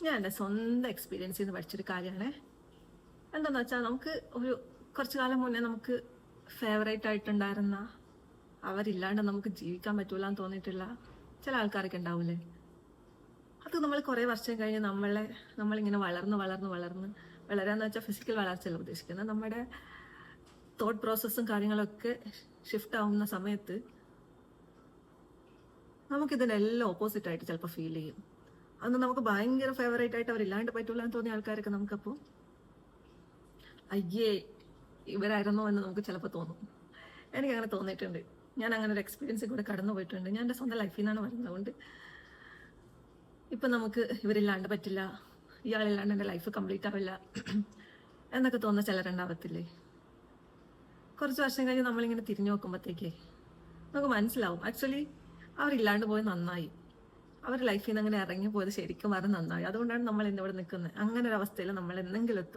ഞാൻ എൻ്റെ സ്വന്തം എക്സ്പീരിയൻസിൽ നിന്ന് പഠിച്ചൊരു കാര്യമാണ്. എന്താണെന്ന് വെച്ചാൽ നമുക്ക് കുറച്ചു കാലം മുന്നേ നമുക്ക് ഫേവറേറ്റ് ആയിട്ടുണ്ടായിരുന്ന അവരില്ലാണ്ട് നമുക്ക് ജീവിക്കാൻ പറ്റൂല എന്ന് തോന്നിയിട്ടുള്ള ചില ആൾക്കാരൊക്കെ ഉണ്ടാവില്ലേ. അത് നമ്മൾ കുറേ വർഷം കഴിഞ്ഞ് നമ്മളിങ്ങനെ വളരാന്ന് വെച്ചാൽ ഫിസിക്കൽ വളർച്ചയല്ല ഉദ്ദേശിക്കുന്നത്. നമ്മുടെ തോട്ട് പ്രോസസ്സും കാര്യങ്ങളൊക്കെ ഷിഫ്റ്റ് ആവുന്ന സമയത്ത് നമുക്കിതിനെല്ലാം ഓപ്പോസിറ്റ് ആയിട്ട് ചിലപ്പോൾ ഫീൽ ചെയ്യും. അന്ന് നമുക്ക് ഭയങ്കര ഫേവറേറ്റ് ആയിട്ട് അവരില്ലാണ്ട് പറ്റൂല എന്ന് തോന്നിയ ആൾക്കാരൊക്കെ നമുക്കപ്പോൾ അയ്യേ ഇവരായിരുന്നോ എന്ന് നമുക്ക് ചിലപ്പോൾ തോന്നും. എനിക്കങ്ങനെ തോന്നിയിട്ടുണ്ട്. ഞാൻ അങ്ങനെ ഒരു എക്സ്പീരിയൻസ് കൂടെ കടന്നു പോയിട്ടുണ്ട്. ഞാൻ എൻ്റെ സ്വന്തം ലൈഫിൽ നിന്നാണ് പറയുന്നത്. അതുകൊണ്ട് ഇപ്പം നമുക്ക് ഇവരില്ലാണ്ട് പറ്റില്ല, ഇയാളില്ലാണ്ട് എൻ്റെ ലൈഫ് കംപ്ലീറ്റ് ആവില്ല എന്നൊക്കെ തോന്നുന്ന ചിലരുണ്ടാവത്തില്ലേ. കുറച്ച് വർഷം കഴിഞ്ഞ് നമ്മളിങ്ങനെ തിരിഞ്ഞു നോക്കുമ്പോഴത്തേക്കേ നമുക്ക് മനസ്സിലാവും ആക്ച്വലി അവരില്ലാണ്ട് പോയത് നന്നായി, അവർ ലൈഫിൽ നിന്ന് അങ്ങനെ ഇറങ്ങി പോയത് ശരിക്കും വളരെ നന്നായി. അതുകൊണ്ടാണ് നമ്മൾ ഇന്നിവിടെ നിൽക്കുന്നത്. അങ്ങനെ ഒരു അവസ്ഥയിൽ നമ്മൾ എന്തെങ്കിലും എത്തും.